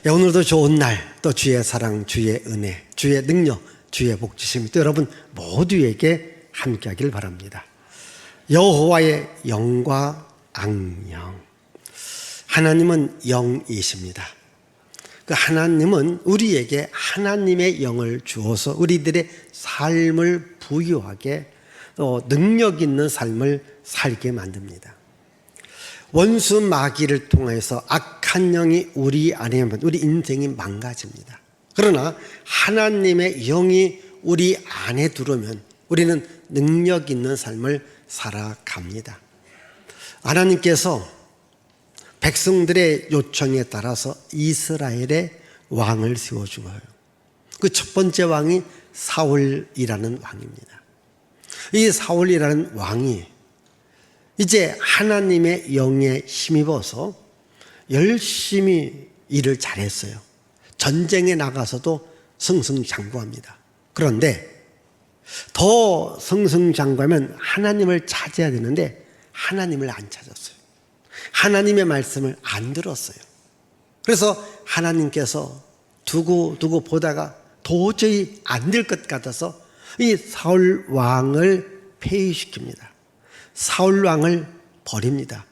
오늘도 좋은 날, 또 주의 사랑, 주의 은혜, 주의 능력, 주의 복 주심이 또 여러분 모두에게 함께하길 바랍니다. 여호와의 영과 악령. 하나님은 영이십니다. 그 하나님은 우리에게 하나님의 영을 주어서 우리들의 삶을 부유하게 또 능력 있는 삶을 살게 만듭니다. 원수 마귀를 통해서 악한 영이 우리 안에 오면 우리 인생이 망가집니다. 그러나 하나님의 영이 우리 안에 들어오면 우리는 능력 있는 삶을 살아갑니다. 하나님께서 백성들의 요청에 따라서 이스라엘의 왕을 세워주어요. 그 첫 번째 왕이 사울이라는 왕입니다. 이 사울이라는 왕이 이제 하나님의 영에 힘입어서 열심히 일을 잘했어요. 전쟁에 나가서도 승승장구합니다. 그런데 더 승승장구하면 하나님을 찾아야 되는데 하나님을 안 찾았어요. 하나님의 말씀을 안 들었어요. 그래서 하나님께서 두고 보다가 도저히 안 될 것 같아서 이 사울 왕을 폐위시킵니다. 사울 왕을 버립니다.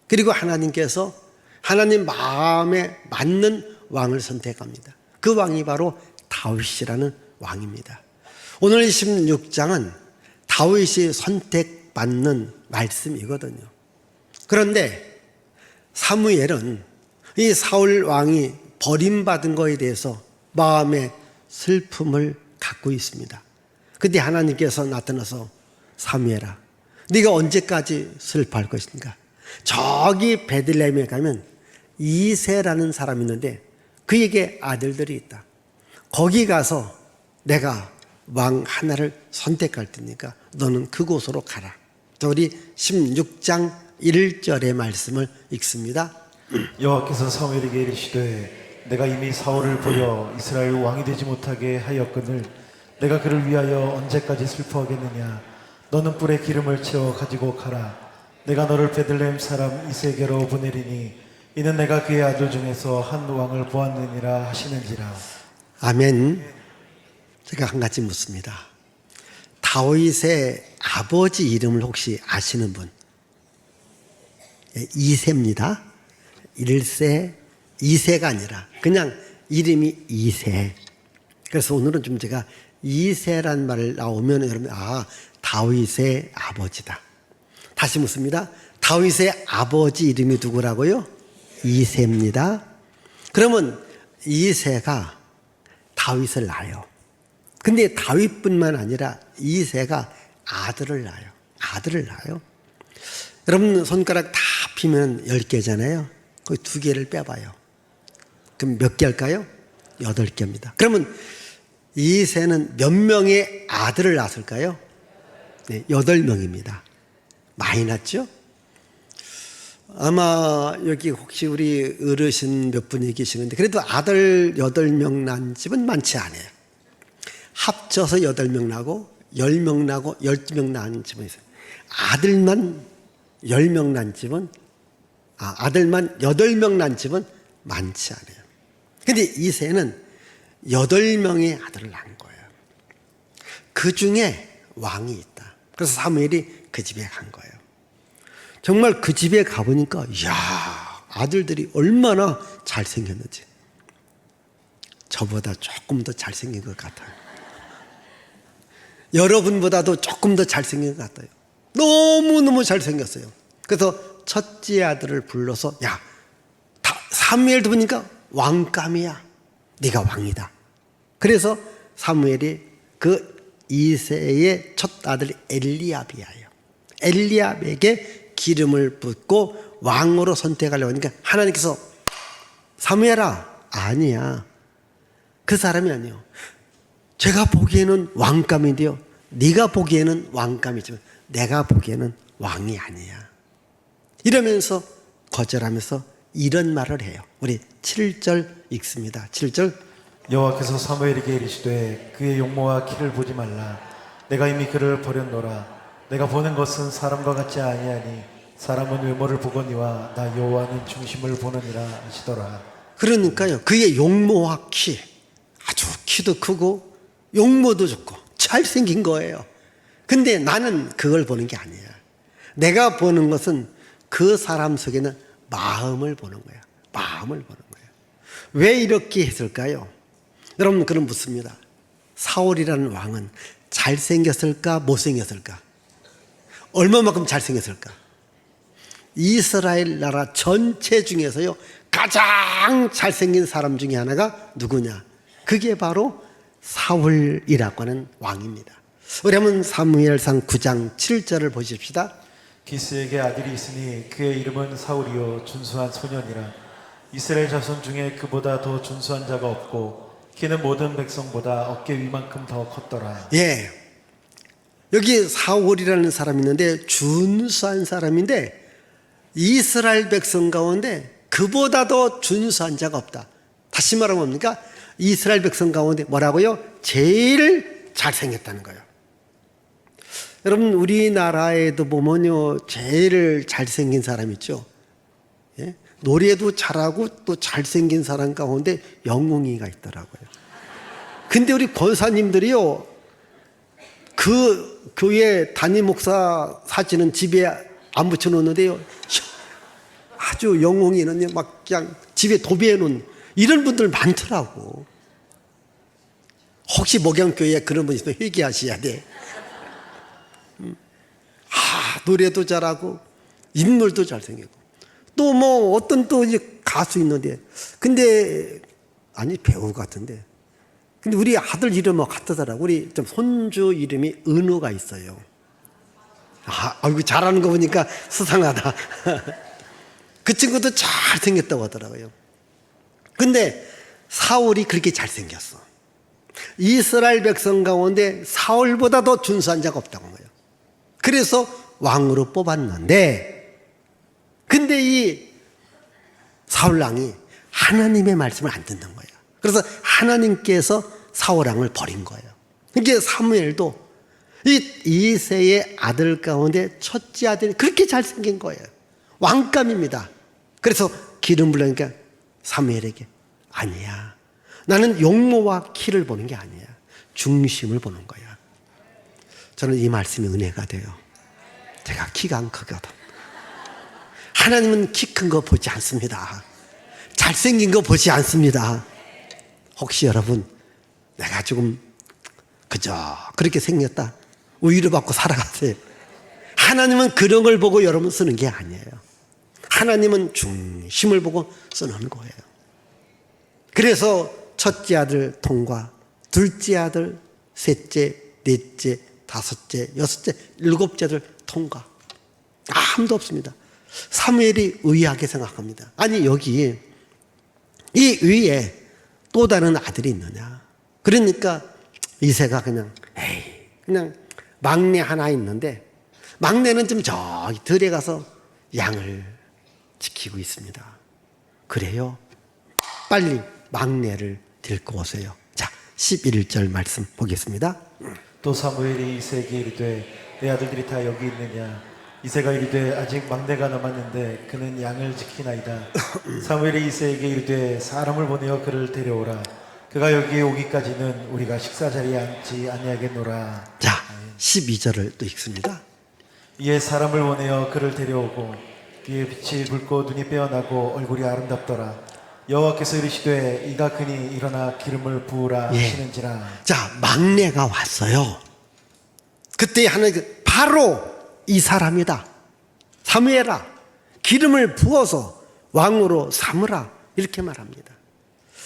그리고 하나님께서 하나님 마음에 맞는 왕을 선택합니다. 그 왕이 바로 다윗이라는 왕입니다. 오늘 16장은 다윗이 선택받는 말씀이거든요. 그런데 사무엘은 이 사울 왕이 버림받은 것에 대해서 마음에 슬픔을 갖고 있습니다. 그때 하나님께서 나타나서 사무엘아, 네가 언제까지 슬퍼할 것인가? 저기 베들레헴에 가면 이새라는 사람이 있는데 그에게 아들들이 있다. 거기 가서 내가 왕 하나를 선택할 테니까 너는 그곳으로 가라. 자, 우리 16장 1절의 말씀을 읽습니다. 여호와께서 사무엘에게 이르시되 내가 이미 사울을 버려 이스라엘 왕이 되지 못하게 하였거늘 내가 그를 위하여 언제까지 슬퍼하겠느냐? 너는 뿔에 기름을 채워 가지고 가라. 내가 너를 베들레헴 사람 이새에게로 보내리니 이는 내가 그의 아들 중에서 한 왕을 보았느니라 하시는지라. 아멘. 제가 한 가지 묻습니다. 다윗의 아버지 이름을 혹시 아시는 분? 이새입니다. 일세, 이새가 아니라 그냥 이름이 이새. 그래서 오늘은 좀 제가 이새란 말 나오면 여러분 다윗의 아버지다. 다시 묻습니다. 다윗의 아버지 이름이 누구라고요? 이새입니다. 그러면 이새가 다윗을 낳아요. 근데 다윗뿐만 아니라 이새가 아들을 낳아요. 여러분 손가락 다 피면 10개잖아요. 거기 2개를 빼봐요. 그럼 몇 개 할까요? 8개입니다. 그러면 이새는 몇 명의 아들을 낳았을까요? 네, 8명입니다. 많이 낳았죠? 아마 여기 혹시 우리 어르신 몇 분이 계시는데 그래도 아들 8명 낳은 집은 많지 않아요. 합쳐서 8명 낳고 10명 낳고 12명 낳은 집은 있어요. 아들만 10명 낳은 집은 아들만 8명 낳은 집은 많지 않아요. 근데 이새는 8명의 아들을 낳은 거예요. 그 중에 왕이 있다. 그래서 사무엘이 그 집에 간 거예요. 정말 그 집에 가보니까 이야, 아들들이 얼마나 잘생겼는지. 저보다 조금 더 잘생긴 것 같아요. 여러분보다도 조금 더 잘생긴 것 같아요. 너무너무 잘생겼어요. 그래서 첫째 아들을 불러서 야, 사무엘도 보니까 왕감이야. 네가 왕이다. 그래서 사무엘이 그 이새의 첫 아들 엘리압이에요. 엘리압에게 기름을 붓고 왕으로 선택하려고 하니까 하나님께서 사무엘아, 아니야. 그 사람이 아니요. 제가 보기에는 왕감인데요. 네가 보기에는 왕감이지만 내가 보기에는 왕이 아니야. 이러면서 거절하면서 이런 말을 해요. 우리 7절 읽습니다. 7절. 여호와께서 사무엘에게 이르시되 그의 용모와 키를 보지 말라. 내가 이미 그를 버렸노라. 내가 보는 것은 사람과 같지 아니하니 사람은 외모를 보거니와 나 여호와는 중심을 보느니라 하시더라. 그러니까요, 그의 용모와 키, 아주 키도 크고 용모도 좋고 잘생긴 거예요. 근데 나는 그걸 보는 게 아니야. 내가 보는 것은 그 사람 속에는 마음을 보는 거야. 마음을 보는 거예요. 왜 이렇게 했을까요? 여러분, 그럼 묻습니다. 사울이라는 왕은 잘생겼을까 못생겼을까? 얼마만큼 잘생겼을까? 이스라엘 나라 전체 중에서요, 가장 잘생긴 사람 중에 하나가 누구냐? 그게 바로 사울이라고 하는 왕입니다. 우리 한번 사무엘상 9장 7절을 보십시다. 기스에게 아들이 있으니 그의 이름은 사울이요 준수한 소년이라. 이스라엘 자손 중에 그보다 더 준수한 자가 없고 키는 모든 백성보다 어깨 위만큼 더 컸더라. 예, 여기 사울이라는 사람이 있는데 준수한 사람인데 이스라엘 백성 가운데 그보다 더 준수한 자가 없다. 다시 말하면 뭡니까? 이스라엘 백성 가운데 뭐라고요? 제일 잘생겼다는 거예요. 여러분, 우리나라에도 보면요, 제일 잘생긴 사람 있죠. 예? 노래도 잘하고 또 잘생긴 사람 가운데 영웅이가 있더라고요. 근데 우리 권사님들이요, 그 교회 담임 목사 사진은 집에 안 붙여놓는데요, 아주 영웅이는 막 그냥 집에 도배해 놓은 이런 분들 많더라고. 혹시 목양교회에 그런 분 있으면 회개하셔야 돼. 노래도 잘하고 인물도 잘생기고 또 뭐 어떤 또 이제 가수 있는데, 근데 아니 배우 같은데, 근데 우리 아들 이름하고 같더라고. 우리 좀 손주 이름이 은우가 있어요. 아이고, 잘하는 거 보니까 수상하다. 그 친구도 잘생겼다고 하더라고요. 근데 사울이 그렇게 잘생겼어. 이스라엘 백성 가운데 사울보다 더 준수한 자가 없다고 한 거예요. 그래서 왕으로 뽑았는데, 근데 이 사울왕이 하나님의 말씀을 안 듣는 거예요. 그래서 하나님께서 사울왕을 버린 거예요. 이게 사무엘도 이 이새의 아들 가운데 첫째 아들이 그렇게 잘생긴 거예요. 왕감입니다. 그래서 기름 부르니까 사무엘에게, 아니야, 나는 용모와 키를 보는 게 아니야, 중심을 보는 거야. 저는 이 말씀이 은혜가 돼요. 제가 키가 안 크거든. 하나님은 키 큰 거 보지 않습니다. 잘생긴 거 보지 않습니다. 혹시 여러분, 내가 조금 그저 그렇게 생겼다 우유를 받고 살아가세요. 하나님은 그런 걸 보고 여러분 쓰는 게 아니에요. 하나님은 중심을 보고 쓰는 거예요. 그래서 첫째 아들 통과, 둘째 아들, 셋째, 넷째, 다섯째, 여섯째, 일곱째 아들 통과. 아무도 없습니다. 사무엘이 의아하게 생각합니다. 아니, 여기 이 위에 또 다른 아들이 있느냐? 그러니까 이새가 그냥 막내 하나 있는데, 막내는 좀 저기 들에 가서 양을 지키고 있습니다. 그래요? 빨리 막내를 데리고 오세요. 자, 11절 말씀 보겠습니다. 또 사무엘이 이새에게 이르되 내 아들들이 다 여기 있느냐? 이새가 이르되 아직 막내가 남았는데 그는 양을 지키나이다. 사무엘이 이새에게 이르되 사람을 보내어 그를 데려오라. 그가 여기에 오기까지는 우리가 식사 자리에 앉지 아니하겠노라. 자, 12절을 또 읽습니다. 이에 사람을 보내어 그를 데려오고 그의 빛이 붉고 눈이 빼어나고 얼굴이 아름답더라. 여호와께서 이르시되 이가 그니 일어나 기름을 부으라 하시는지라. 자, 막내가 왔어요. 그때 하나님, 바로 이 사람이다. 사무엘아, 기름을 부어서 왕으로 삼으라. 이렇게 말합니다.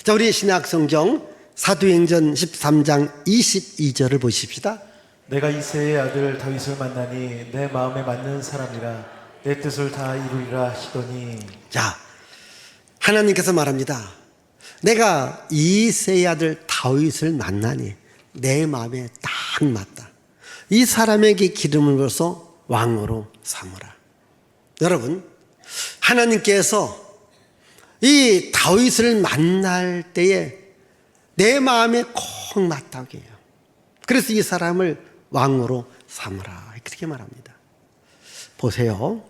자, 우리 신약성경 사도행전 13장 22절을 보십시다. 내가 이새의 아들 다윗을 만나니 내 마음에 맞는 사람이라 내 뜻을 다 이루리라 하시더니. 자, 하나님께서 말합니다. 내가 이새의 아들 다윗을 만나니 내 마음에 딱 맞다. 이 사람에게 기름을 부어서 왕으로 삼으라. 여러분, 하나님께서 이 다윗을 만날 때에 내 마음에 콕 맞다고 해요. 그래서 이 사람을 왕으로 삼으라. 그렇게 말합니다. 보세요.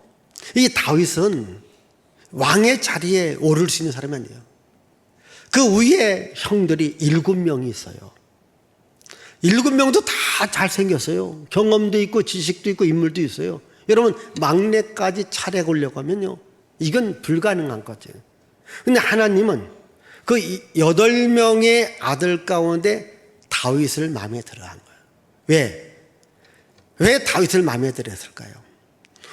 이 다윗은 왕의 자리에 오를 수 있는 사람이 아니에요. 그 위에 형들이 7명이 있어요. 7명도 다 잘생겼어요. 경험도 있고 지식도 있고 인물도 있어요. 여러분 막내까지 차례 고려고 하면요, 이건 불가능한 거죠. 근데 하나님은 그 8명의 아들 가운데 다윗을 마음에 들어한 거예요. 왜 다윗을 마음에 들었을까요?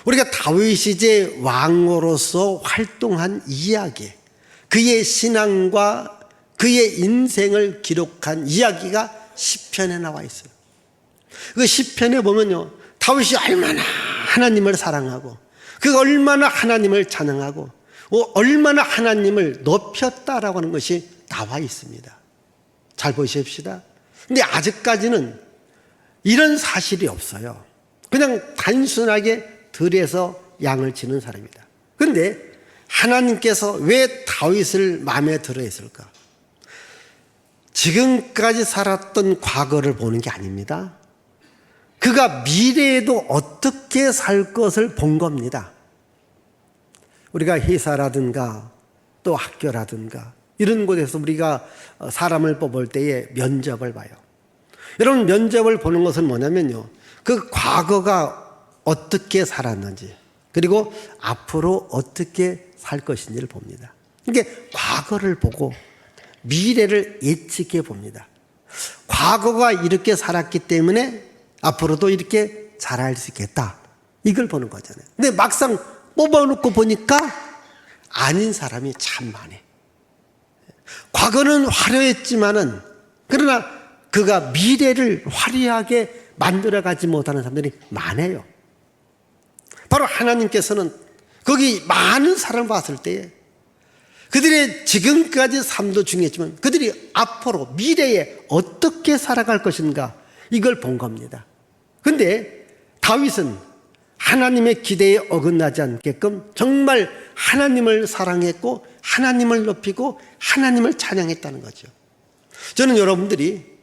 우리가 다윗이 이제 왕으로서 활동한 이야기, 그의 신앙과 그의 인생을 기록한 이야기가 시편에 나와 있어요. 그 시편에 보면요, 다윗이 얼마나 하나님을 사랑하고, 그 얼마나 하나님을 찬양하고, 얼마나 하나님을 높였다라고 하는 것이 나와 있습니다. 잘 보십시다. 근데 아직까지는 이런 사실이 없어요. 그냥 단순하게 들에서 양을 치는 사람이다. 그런데 하나님께서 왜 다윗을 마음에 들어 했을까? 지금까지 살았던 과거를 보는 게 아닙니다. 그가 미래에도 어떻게 살 것을 본 겁니다. 우리가 회사라든가 또 학교라든가 이런 곳에서 우리가 사람을 뽑을 때에 면접을 봐요. 여러분, 면접을 보는 것은 뭐냐면요, 그 과거가 어떻게 살았는지, 그리고 앞으로 어떻게 살 것인지를 봅니다. 그러니까 과거를 보고 미래를 예측해 봅니다. 과거가 이렇게 살았기 때문에 앞으로도 이렇게 잘할 수 있겠다, 이걸 보는 거잖아요. 근데 막상 뽑아놓고 보니까 아닌 사람이 참 많아요. 과거는 화려했지만은, 그러나 그가 미래를 화려하게 만들어가지 못하는 사람들이 많아요. 바로 하나님께서는 거기 많은 사람을 봤을 때에 그들의 지금까지 삶도 중요했지만 그들이 앞으로 미래에 어떻게 살아갈 것인가, 이걸 본 겁니다. 그런데 다윗은 하나님의 기대에 어긋나지 않게끔 정말 하나님을 사랑했고 하나님을 높이고 하나님을 찬양했다는 거죠. 저는 여러분들이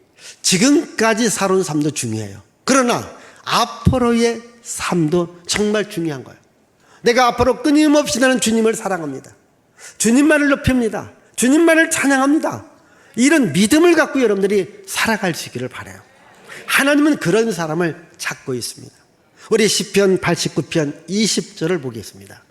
지금까지 살아온 삶도 중요해요. 그러나 앞으로의 삶도 정말 중요한 거예요. 내가 앞으로 끊임없이 나는 주님을 사랑합니다. 주님만을 높입니다. 주님만을 찬양합니다. 이런 믿음을 갖고 여러분들이 살아갈 수 있기를 바라요. 하나님은 그런 사람을 찾고 있습니다. 우리 시편 89편 20절을 보겠습니다.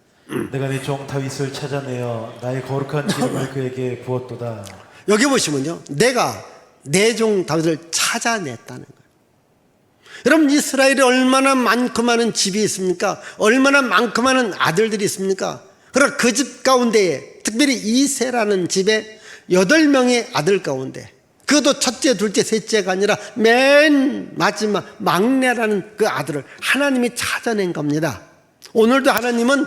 내가 내 종 다윗을 찾아내어 나의 거룩한 기름을 그에게 부었도다. 여기 보시면요, 내가 내 종 다윗을 찾아냈다는 거예요. 여러분, 이스라엘에 얼마나 많고 많은 집이 있습니까? 얼마나 많고 많은 아들들이 있습니까? 그러나 그 집 가운데에, 특별히 이세라는 집에 8명의 아들 가운데, 그것도 첫째, 둘째, 셋째가 아니라 맨 마지막 막내라는 그 아들을 하나님이 찾아낸 겁니다. 오늘도 하나님은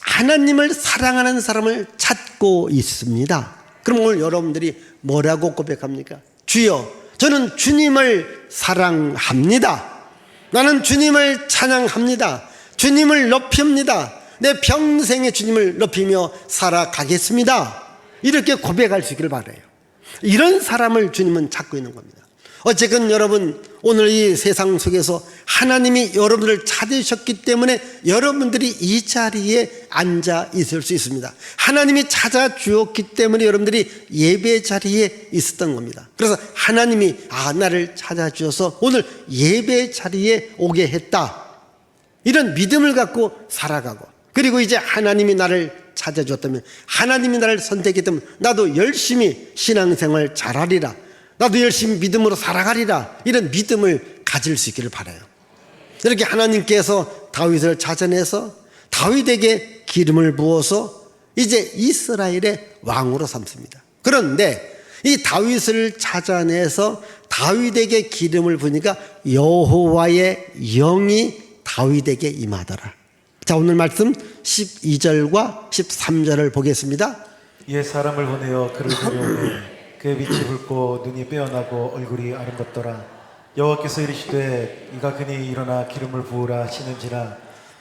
하나님을 사랑하는 사람을 찾고 있습니다. 그럼 오늘 여러분들이 뭐라고 고백합니까? 주여, 저는 주님을 사랑합니다. 나는 주님을 찬양합니다. 주님을 높입니다. 내 평생에 주님을 높이며 살아가겠습니다. 이렇게 고백할 수 있기를 바라요. 이런 사람을 주님은 찾고 있는 겁니다. 어쨌든 여러분, 오늘 이 세상 속에서 하나님이 여러분들을 찾으셨기 때문에 여러분들이 이 자리에 앉아 있을 수 있습니다. 하나님이 찾아주었기 때문에 여러분들이 예배 자리에 있었던 겁니다. 그래서 하나님이 나를 찾아주셔서 오늘 예배 자리에 오게 했다, 이런 믿음을 갖고 살아가고, 그리고 이제 하나님이 나를 찾아주었다면, 하나님이 나를 선택했다면 나도 열심히 신앙생활 잘하리라, 나도 열심히 믿음으로 살아가리라, 이런 믿음을 가질 수 있기를 바라요. 이렇게 하나님께서 다윗을 찾아내서 다윗에게 기름을 부어서 이제 이스라엘의 왕으로 삼습니다. 그런데 이 다윗을 찾아내서 다윗에게 기름을 부으니까 여호와의 영이 다윗에게 임하더라. 자, 오늘 말씀 12절과 13절을 보겠습니다. 이에 사람을 보내어 그를 데려오매 그의 빛이 붉고 눈이 빼어나고 얼굴이 아름답더라. 여호와께서 이르시되 이가 그니 일어나 기름을 부으라 하시는지라.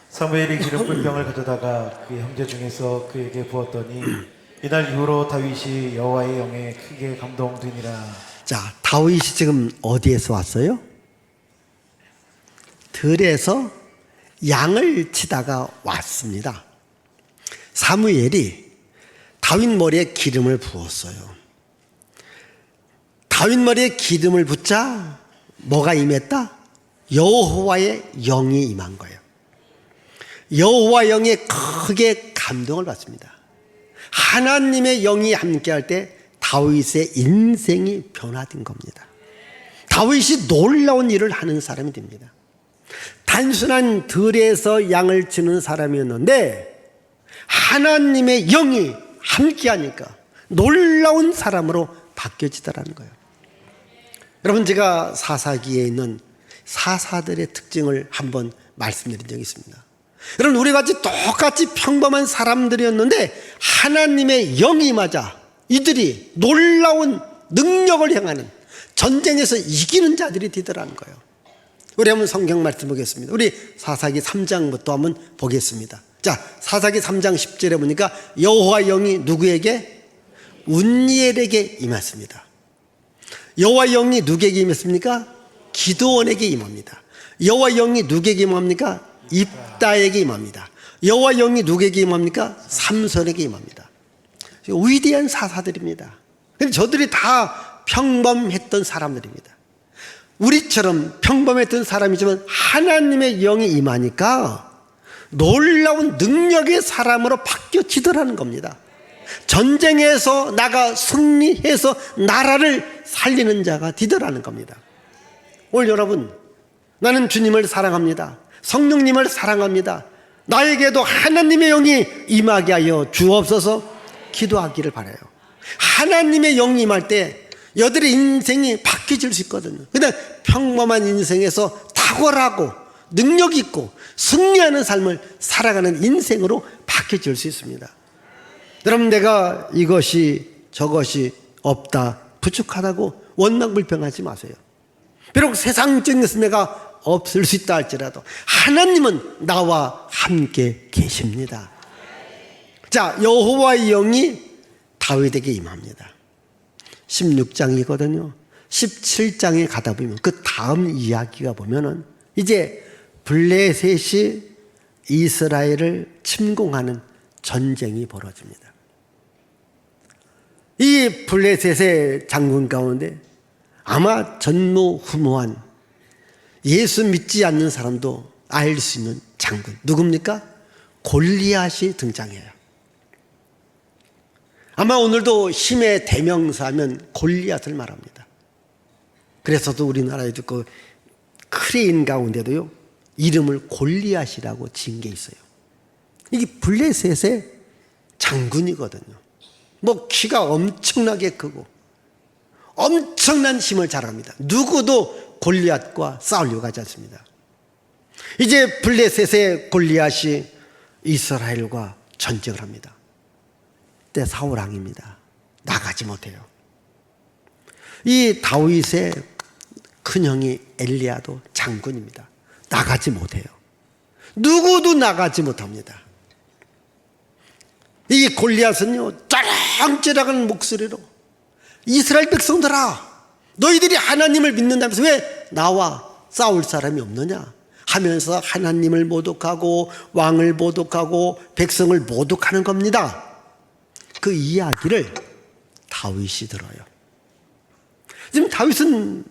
사무엘이 기름 뿔병을 가져다가 그의 형제 중에서 그에게 부었더니 이날 이후로 다윗이 여호와의 영에 크게 감동되니라. 자, 다윗이 지금 어디에서 왔어요? 들에서 양을 치다가 왔습니다. 사무엘이 다윗 머리에 기름을 부었어요. 다윗 머리에 기름을 붓자 뭐가 임했다? 여호와의 영이 임한 거예요. 여호와 영이 크게 감동을 받습니다. 하나님의 영이 함께할 때 다윗의 인생이 변화된 겁니다. 다윗이 놀라운 일을 하는 사람이 됩니다. 단순한 들에서 양을 치는 사람이었는데 하나님의 영이 함께하니까 놀라운 사람으로 바뀌어지더라는 거예요. 여러분, 제가 사사기에 있는 사사들의 특징을 한번 말씀드린 적이 있습니다. 여러분, 우리 같이 똑같이 평범한 사람들이었는데 하나님의 영이 맞아 이들이 놀라운 능력을 행하는, 전쟁에서 이기는 자들이 되더라는 거예요. 우리 한번 성경 말씀 보겠습니다. 우리 사사기 3장부터 한번 보겠습니다. 자, 사사기 3장 10절에 보니까 여호와 영이 누구에게? 운니엘에게 임했습니다. 여호와 영이 누구에게 임했습니까? 기드온에게 임합니다. 여호와 영이 누구에게 임합니까? 입다에게 임합니다. 여호와 영이 누구에게 임합니까? 삼손에게 임합니다. 위대한 사사들입니다. 근데 저들이 다 평범했던 사람들입니다. 우리처럼 평범했던 사람이지만 하나님의 영이 임하니까 놀라운 능력의 사람으로 바뀌어지더라는 겁니다. 전쟁에서 나가 승리해서 나라를 살리는 자가 되더라는 겁니다. 오늘 여러분, 나는 주님을 사랑합니다. 성령님을 사랑합니다. 나에게도 하나님의 영이 임하게 하여 주옵소서 기도하기를 바라요. 하나님의 영이 임할 때 여들의 인생이 바뀌어질 수 있거든요. 그냥 평범한 인생에서 탁월하고 능력 있고 승리하는 삶을 살아가는 인생으로 바뀌어질 수 있습니다. 여러분, 내가 이것이 저것이 없다, 부족하다고 원망불평하지 마세요. 비록 세상적인 것은 내가 없을 수 있다 할지라도 하나님은 나와 함께 계십니다. 자, 여호와의 영이 다윗에게 임합니다. 16장이거든요. 17장에 가다 보면 그 다음 이야기가 보면은 이제 블레셋이 이스라엘을 침공하는 전쟁이 벌어집니다. 이 블레셋의 장군 가운데 아마 전무후무한 예수 믿지 않는 사람도 알 수 있는 장군, 누굽니까? 골리앗이 등장해요. 아마 오늘도 힘의 대명사하면 골리앗을 말합니다. 그래서도 우리나라에도 그 크레인 가운데도요, 이름을 골리앗이라고 지은 게 있어요. 이게 블레셋의 장군이거든요. 뭐 키가 엄청나게 크고 엄청난 힘을 자랑합니다. 누구도 골리앗과 싸우려고 하지 않습니다. 이제 블레셋의 골리앗이 이스라엘과 전쟁을 합니다. 그때 사울 왕입니다. 나가지 못해요. 이 다윗의 큰형이 엘리야도 장군입니다. 나가지 못해요. 누구도 나가지 못합니다. 이 골리앗은요, 쩌렁쩌렁한 목소리로 이스라엘 백성들아, 너희들이 하나님을 믿는다면서 왜 나와 싸울 사람이 없느냐 하면서 하나님을 모독하고 왕을 모독하고 백성을 모독하는 겁니다. 그 이야기를 다윗이 들어요. 지금 다윗은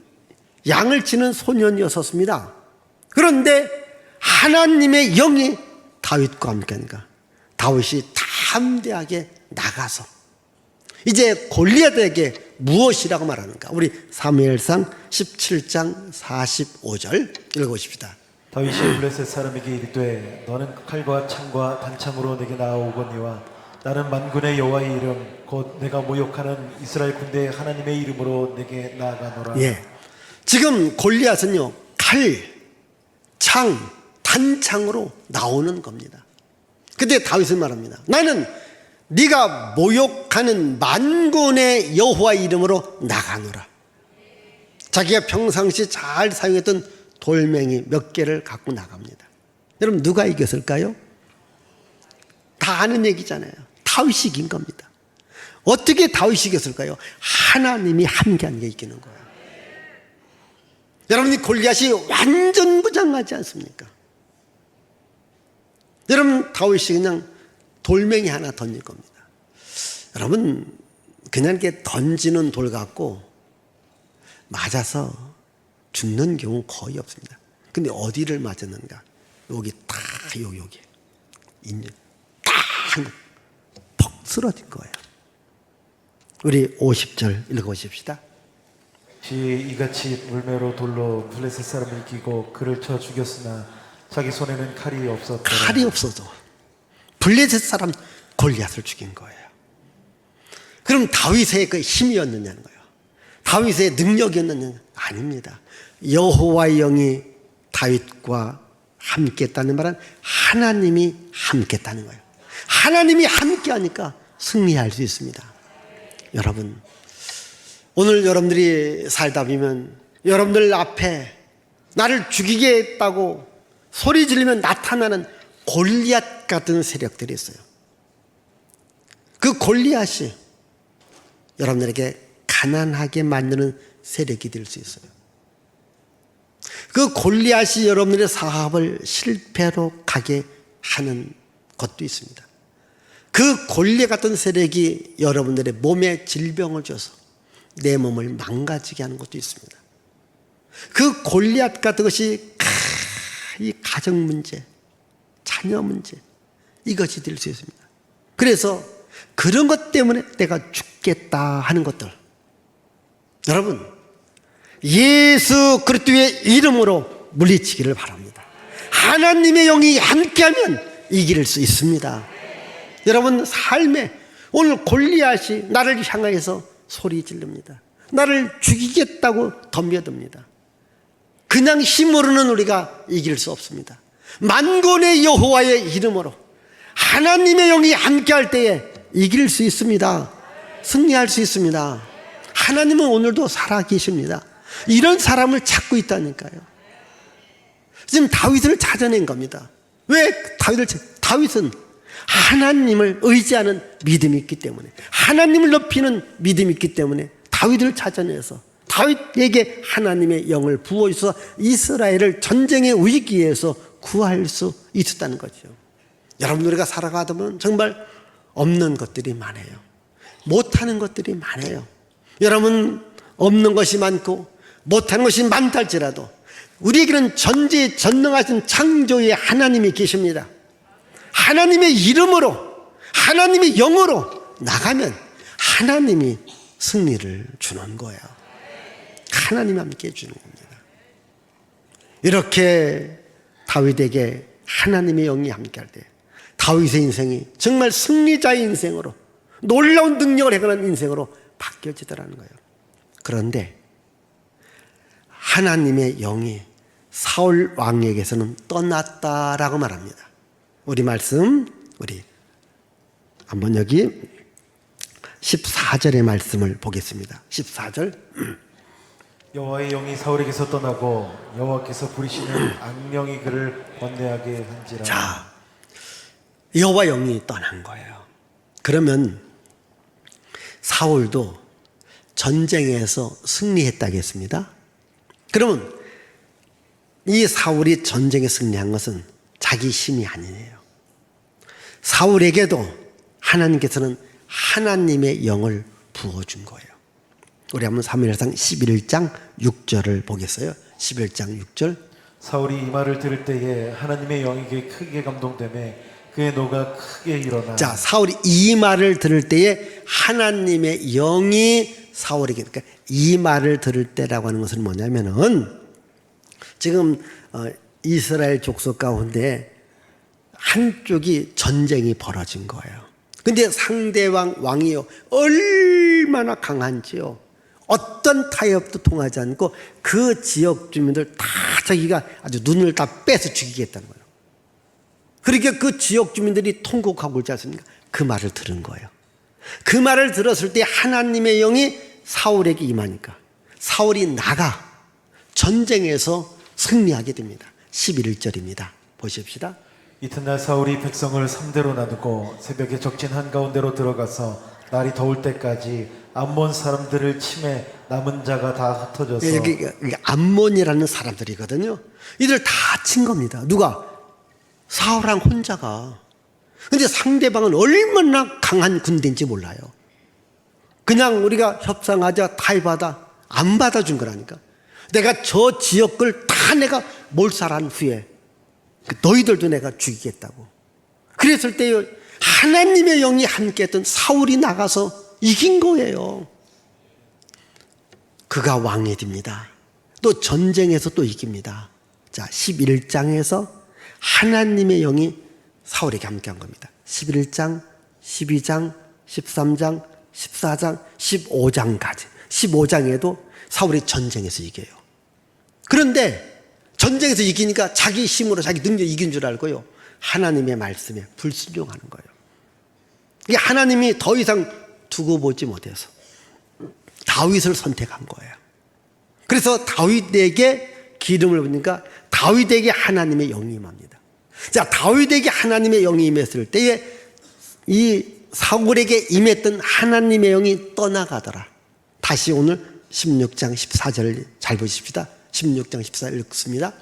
양을 치는 소년이었습니다. 그런데 하나님의 영이 다윗과 함께하니까 다윗이 담대하게 나가서 이제 골리앗에게 무엇이라고 말하는가? 우리 사무엘상 17장 45절 읽어보십시다. 다윗이 블레셋 사람에게 이르되 너는 칼과 창과 단창으로 내게 나아오거니와 나는 만군의 여호와의 이름 곧 내가 모욕하는 이스라엘 군대의 하나님의 이름으로 내게 나아가노라. 예, 지금 골리앗은요, 칼, 창, 단창으로 나오는 겁니다. 그때 다윗은 말합니다. 나는 네가 모욕하는 만군의 여호와의 이름으로 나가노라. 자기가 평상시 잘 사용했던 돌멩이 몇 개를 갖고 나갑니다. 여러분, 누가 이겼을까요? 다 아는 얘기잖아요. 다윗이 이긴 겁니다. 어떻게 다윗이 이겼을까요? 하나님이 함께한 게 이기는 거예요. 여러분이 골리앗이 완전 무장하지 않습니까? 여러분, 다윗이 그냥 돌멩이 하나 던질 겁니다. 여러분, 그냥 이렇게 던지는 돌 같고 맞아서 죽는 경우 거의 없습니다. 근데 어디를 맞았는가? 여기 딱 여기 인연 퍽 쓰러진 거예요. 우리 50절 읽어보십시다. 이같이 물매로 돌로 블레셋 사람을 이기고 그를 쳐 죽였으나 자기 손에는 칼이 없었다. 칼이 없어도 블레셋 사람 골리앗을 죽인 거예요. 그럼 다윗의 그 힘이었느냐는 거예요. 다윗의 능력이었느냐? 아닙니다. 여호와의 영이 다윗과 함께했다는 말은 하나님이 함께했다는 거예요. 하나님이 함께하니까 승리할 수 있습니다. 여러분, 오늘 여러분들이 살다 보면 여러분들 앞에 나를 죽이겠다고 소리 지르면 나타나는 골리앗 같은 세력들이 있어요. 그 골리앗이 여러분들에게 가난하게 만드는 세력이 될 수 있어요. 그 골리앗이 여러분들의 사업을 실패로 가게 하는 것도 있습니다. 그 골리앗 같은 세력이 여러분들의 몸에 질병을 줘서 내 몸을 망가지게 하는 것도 있습니다. 그 골리앗 같은 것이 이 가정 문제, 자녀 문제, 이것이 될 수 있습니다. 그래서 그런 것 때문에 내가 죽겠다 하는 것들, 여러분, 예수 그리스도의 이름으로 물리치기를 바랍니다. 하나님의 영이 함께하면 이길 수 있습니다. 여러분, 삶에 오늘 골리앗이 나를 향하여서 소리 지릅니다. 나를 죽이겠다고 덤벼듭니다. 그냥 힘으로는 우리가 이길 수 없습니다. 만군의 여호와의 이름으로 하나님의 영이 함께할 때에 이길 수 있습니다. 승리할 수 있습니다. 하나님은 오늘도 살아계십니다. 이런 사람을 찾고 있다니까요. 지금 다윗을 찾아낸 겁니다. 왜 다윗은 하나님을 의지하는 믿음이 있기 때문에, 하나님을 높이는 믿음이 있기 때문에 다윗을 찾아내서 다윗에게 하나님의 영을 부어주셔서 이스라엘을 전쟁의 위기에서 구할 수 있었다는 거죠. 여러분, 우리가 살아가다 보면 정말 없는 것들이 많아요. 못하는 것들이 많아요. 여러분, 없는 것이 많고 못하는 것이 많다 할지라도 우리에게는 전지전능하신 창조의 하나님이 계십니다. 하나님의 이름으로, 하나님의 영으로 나가면 하나님이 승리를 주는 거예요. 하나님 함께 주는 겁니다. 이렇게 다윗에게 하나님의 영이 함께할 때 다윗의 인생이 정말 승리자의 인생으로, 놀라운 능력을 행하는 인생으로 바뀌어지더라는 거예요. 그런데 하나님의 영이 사울 왕에게서는 떠났다라고 말합니다. 우리 말씀, 우리 한번 여기 14절의 말씀을 보겠습니다. 14절. 여호와의 영이 사울에게서 떠나고 여호와께서 부리시는 악령이 그를 번뇌하게 한지라. 자, 여호와 영이 떠난 거예요. 그러면 사울도 전쟁에서 승리했다겠습니다. 그러면 이 사울이 전쟁에 승리한 것은 자기 힘이 아니에요. 사울에게도 하나님께서는 하나님의 영을 부어준 거예요. 우리 한번 사무엘상 11장 6절을 보겠어요. 11장 6절. 사울이 이 말을 들을 때에 하나님의 영에게 크게 감동되매 그의 노가 크게 일어나. 자, 사울이 이 말을 들을 때에 하나님의 영이 사울에게, 그러니까 이 말을 들을 때라고 하는 것은 뭐냐면은 지금 이스라엘 족속 가운데 한쪽이 전쟁이 벌어진 거예요. 근데 상대방 왕이요 얼마나 강한지요. 어떤 타협도 통하지 않고 그 지역 주민들 다 자기가 아주 눈을 다 빼서 죽이겠다는 거예요. 그러니까 그 지역 주민들이 통곡하고 있지 않습니까? 그 말을 들은 거예요. 그 말을 들었을 때 하나님의 영이 사울에게 임하니까 사울이 나가 전쟁에서 승리하게 됩니다. 11절입니다. 보십시다. 이튿날 사울이 백성을 3대로 나누고 새벽에 적진 한가운데로 들어가서 날이 더울 때까지 암몬 사람들을 치매 남은 자가 다 흩어져서. 이게 암몬이라는 사람들이거든요. 이들 다 친 겁니다. 누가? 사울왕 혼자가. 근데 상대방은 얼마나 강한 군대인지 몰라요. 그냥 우리가 협상하자 타협하다 안 받아준 거라니까. 내가 저 지역을 다 내가 몰살한 후에 너희들도 내가 죽이겠다고. 그랬을 때 하나님의 영이 함께했던 사울이 나가서 이긴 거예요. 그가 왕이 됩니다. 또 전쟁에서 또 이깁니다. 자, 11장에서 하나님의 영이 사울에게 함께한 겁니다. 11장, 12장, 13장, 14장, 15장까지. 15장에도 사울이 전쟁에서 이겨요. 그런데 전쟁에서 이기니까 자기 힘으로 자기 능력 이긴 줄 알고요. 하나님의 말씀에 불순종하는 거예요. 이게 하나님이 더 이상 두고 보지 못해서 다윗을 선택한 거예요. 그래서 다윗에게 기름을 부으니까 다윗에게 하나님의 영이 임합니다. 자, 다윗에게 하나님의 영이 임했을 때에 이 사울에게 임했던 하나님의 영이 떠나가더라. 다시 오늘 16장 14절 잘 보십시다. 16장 14절 읽습니다.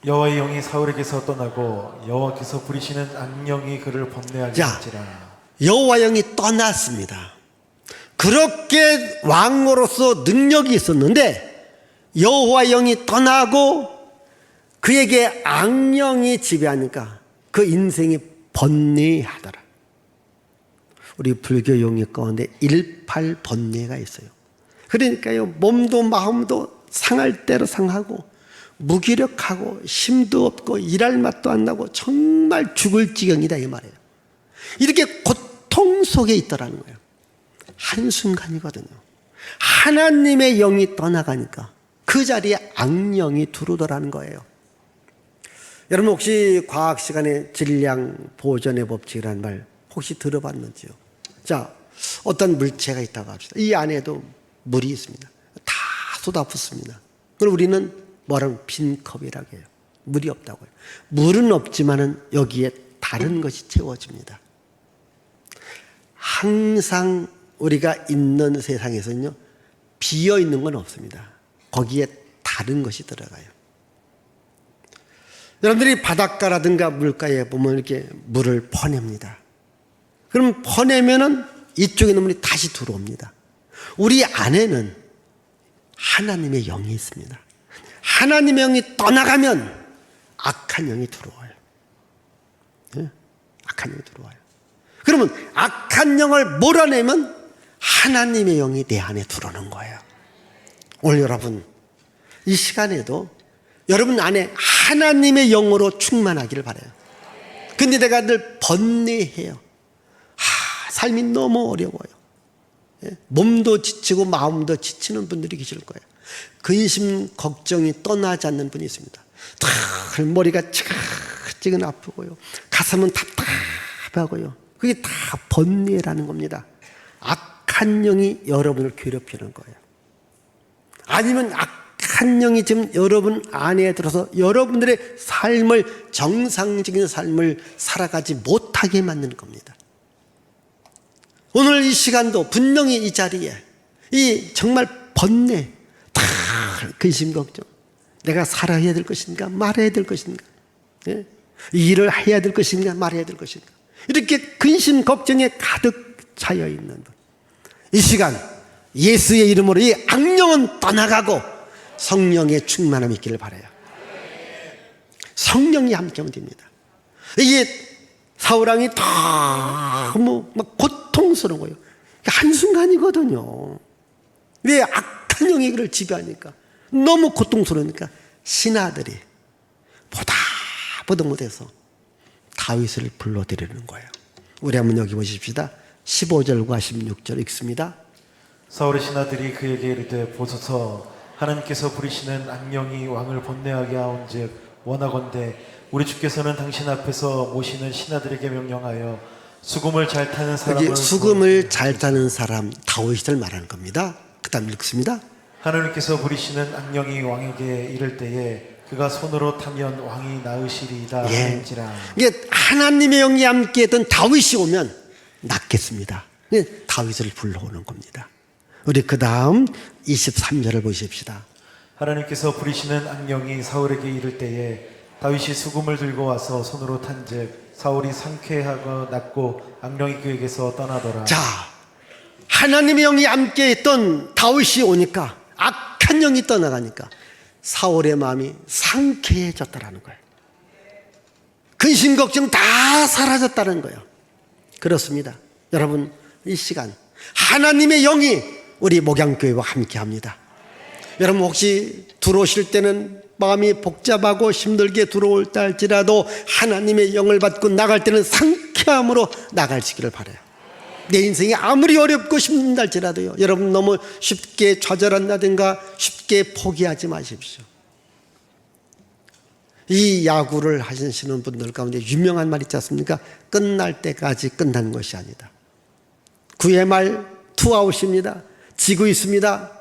여호와의 영이 사울에게서 떠나고 여호와께서 부리시는 악령이 그를 번뇌하게 할지라. 여호와 영이 떠났습니다. 그렇게 왕으로서 능력이 있었는데 여호와 영이 떠나고 그에게 악령이 지배하니까 그 인생이 번뇌하더라. 우리 불교 용어 가운데 18번뇌가 있어요. 그러니까요, 몸도 마음도 상할 대로 상하고 무기력하고 힘도 없고 일할 맛도 안 나고 정말 죽을 지경이다 이 말이에요. 이렇게 고통 속에 있더라는 거예요. 한순간이거든요. 하나님의 영이 떠나가니까 그 자리에 악령이 들어오더라는 거예요. 여러분 혹시 과학 시간에 질량 보존의 법칙이라는 말 혹시 들어봤는지요? 자, 어떤 물체가 있다고 합시다. 이 안에도 물이 있습니다. 다 쏟아붓습니다. 그걸 우리는 뭐라면 빈 컵이라고 해요. 물이 없다고요. 물은 없지만은 여기에 다른 것이 채워집니다. 항상 우리가 있는 세상에서는요, 비어 있는 건 없습니다. 거기에 다른 것이 들어가요. 여러분들이 바닷가라든가 물가에 보면 이렇게 물을 퍼냅니다. 그럼 퍼내면은 이쪽에 있는 물이 다시 들어옵니다. 우리 안에는 하나님의 영이 있습니다. 하나님의 영이 떠나가면 악한 영이 들어와요. 네? 악한 영이 들어와요. 그러면 악한 영을 몰아내면 하나님의 영이 내 안에 들어오는 거예요. 오늘 여러분 이 시간에도 여러분 안에 하나님의 영으로 충만하기를 바라요. 근데 내가 늘 번뇌해요. 삶이 너무 어려워요. 몸도 지치고 마음도 지치는 분들이 계실 거예요. 근심 걱정이 떠나지 않는 분이 있습니다. 늘 머리가 지근지근 아프고요. 가슴은 답답하고요. 그게 다 번뇌라는 겁니다. 악한 영이 여러분을 괴롭히는 거예요. 아니면 악한 영이 지금 여러분 안에 들어서 여러분들의 삶을 정상적인 삶을 살아가지 못하게 만드는 겁니다. 오늘 이 시간도 분명히 이 자리에 이 정말 번뇌, 다 근심 걱정, 내가 살아야 될 것인가 말아야 될 것인가, 예? 일을 해야 될 것인가 말아야 될 것인가, 이렇게 근심 걱정에 가득 차여 있는 분, 이 시간 예수의 이름으로 이 악령은 떠나가고 성령의 충만함이 있기를 바라요. 성령이 함께하면 됩니다. 이게 사울왕이 너무 막 고통스러운 거예요. 한순간이거든요. 왜 악한 영이 그를 지배하니까 너무 고통스러우니까 신하들이 보다 못해서 다윗을 불러들이는 거예요. 우리 한번 여기 보십시다. 15절과 16절 읽습니다. 사울의 신하들이 그에게 이르되 보소서, 하나님께서 부리시는 악령이 왕을 번뇌하게 하온즉 원하건대 우리 주께서는 당신 앞에서 모시는 신하들에게 명령하여 수금을 잘 타는 사람을, 여기 수금을 잘 타는 사람 다윗을 말하는 겁니다. 그 다음 읽습니다. 하나님께서 부리시는 악령이 왕에게 이를 때에 그가 손으로 타면 왕이 나으시리이다 하는지라. 이게 하나님의 영이 함께했던 다윗이 오면 낫겠습니다. 다윗을 불러오는 겁니다. 우리 그 다음 23절을 보십시다. 하나님께서 부리시는 악령이 사울에게 이를 때에 다윗이 수금을 들고 와서 손으로 탄즉 사울이 상쾌하고 낫고 악령이 그에게서 떠나더라. 자, 하나님의 영이 함께 있던 다윗이 오니까 악한 영이 떠나가니까 사울의 마음이 상쾌해졌다라는 거예요. 근심 걱정 다 사라졌다는 거예요. 그렇습니다. 여러분, 이 시간 하나님의 영이 우리 목양교회와 함께합니다. 여러분 혹시 들어오실 때는 마음이 복잡하고 힘들게 들어올 때 할지라도 하나님의 영을 받고 나갈 때는 상쾌함으로 나가시기를 바라요. 내 인생이 아무리 어렵고 힘든다 할지라도요, 여러분 너무 쉽게 좌절한다든가 쉽게 포기하지 마십시오. 이 야구를 하시는 분들 가운데 유명한 말 있지 않습니까? 끝날 때까지 끝난 것이 아니다. 9회 말 투아웃입니다. 지고 있습니다.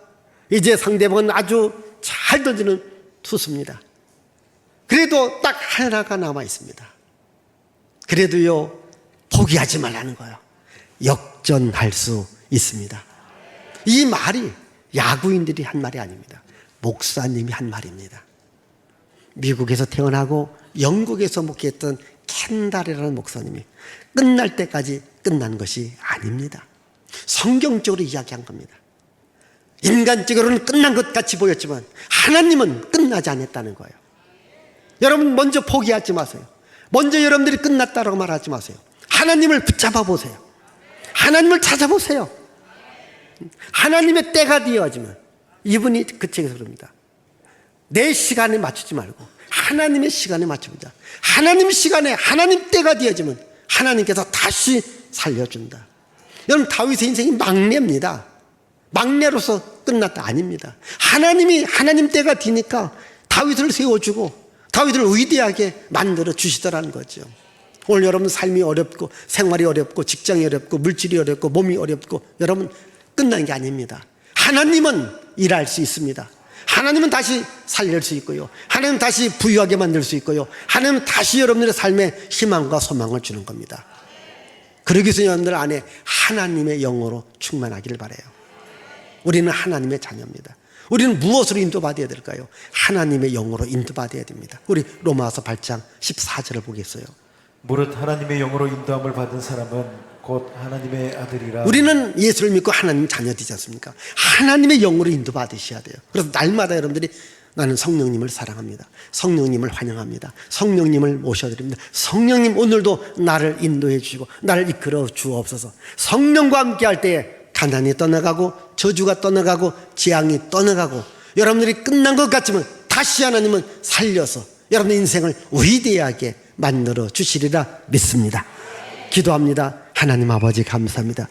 이제 상대방은 아주 잘 던지는 투수입니다. 그래도 딱 하나가 남아 있습니다. 그래도요, 포기하지 말라는 거예요. 역전할 수 있습니다. 이 말이 야구인들이 한 말이 아닙니다. 목사님이 한 말입니다. 미국에서 태어나고 영국에서 목회했던 켄달이라는 목사님이 끝날 때까지 끝난 것이 아닙니다. 성경적으로 이야기한 겁니다. 인간적으로는 끝난 것 같이 보였지만 하나님은 끝나지 않았다는 거예요. 여러분 먼저 포기하지 마세요. 먼저 여러분들이 끝났다고 말하지 마세요. 하나님을 붙잡아 보세요. 하나님을 찾아보세요. 하나님의 때가 되어지면, 이분이 그 책에서 그럽니다. 내 시간에 맞추지 말고 하나님의 시간에 맞춥니다. 하나님 시간에 하나님 때가 되어지면 하나님께서 다시 살려준다. 여러분 다윗의 인생이 막내입니다. 막내로서 끝났다 아닙니다. 하나님이 하나님 때가 되니까 다윗을 세워주고 다윗을 위대하게 만들어 주시더라는 거죠. 오늘 여러분 삶이 어렵고 생활이 어렵고 직장이 어렵고 물질이 어렵고 몸이 어렵고 여러분 끝난 게 아닙니다. 하나님은 일할 수 있습니다. 하나님은 다시 살릴 수 있고요. 하나님은 다시 부유하게 만들 수 있고요. 하나님은 다시 여러분들의 삶에 희망과 소망을 주는 겁니다. 그러기 위해서 여러분들 안에 하나님의 영으로 충만하기를 바라요. 우리는 하나님의 자녀입니다. 우리는 무엇으로 인도받아야 될까요? 하나님의 영으로 인도받아야 됩니다. 우리 로마서 8장 14절을 보겠어요. 무릇 하나님의 영으로 인도함을 받은 사람은 곧 하나님의 아들이라. 우리는 예수를 믿고 하나님 자녀 되지 않습니까? 하나님의 영으로 인도받으셔야 돼요. 그래서 날마다 여러분들이 나는 성령님을 사랑합니다. 성령님을 환영합니다. 성령님을 모셔드립니다. 성령님 오늘도 나를 인도해 주시고 나를 이끌어 주옵소서. 성령과 함께 할 때에 가난이 떠나가고 저주가 떠나가고 재앙이 떠나가고 여러분들이 끝난 것 같지만 다시 하나님은 살려서 여러분의 인생을 위대하게 만들어 주시리라 믿습니다. 기도합니다. 하나님 아버지 감사합니다.